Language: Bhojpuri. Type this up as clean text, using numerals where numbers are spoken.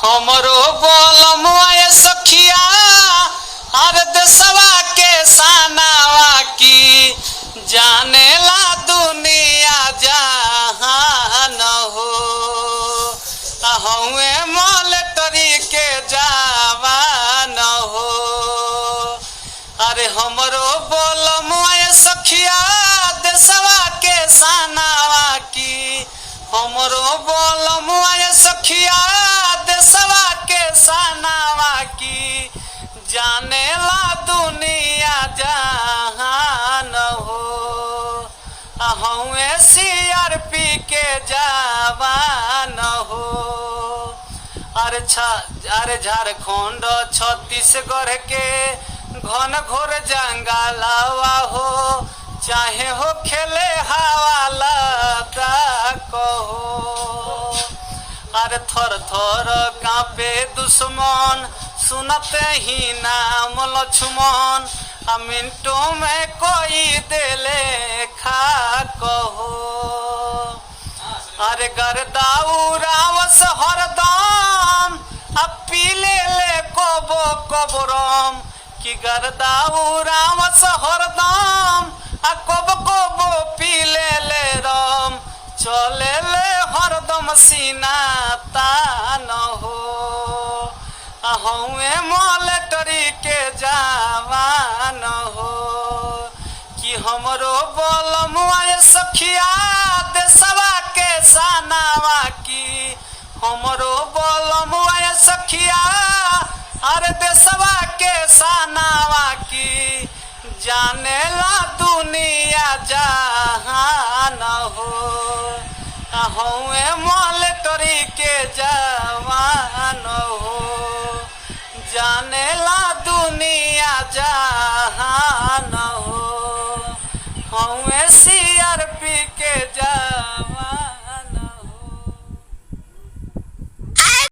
हमरो बोलमुआ सखिया हर देशवा के सानावा की जानेला दुनिया जहान हो हउए मॉलेटरी के जवान हो। अरे हमरो बोलमुआ सखिया देशवा के सानावा की हमरो बोलमुआ सखिया देशवा के सानावा की जानेला दुनिया जहान हो हउए CRP के जवान हो। अरे झारखंड छत्तीसगढ़ के घन घोर जंगलवा हो चाहे हो खेले हवाला कहो। अरे थर थर कांपे दुश्मन सुनते ही नाम लक्ष्मण मिनटों में कोई देले खा कहो। अरे गर्दा उरावस हरदम पीले ले कोबो कोबरम कि गर्दा उरावस हरदम कोब कोबो पीले ले रम चले ले हरदम सीना तान हो हउए मॉलेटरी के जवान हो कि हमरो बोलमुआ सखिया देशवा के सानावा की हमरो बोलमुआ सखिया अरे देशवा के सानावा की जानेला दुनिया जहान हो हउए मॉलेटरी के जवान हो जानेला दुनिया जहान हो हउए CRP के जवान।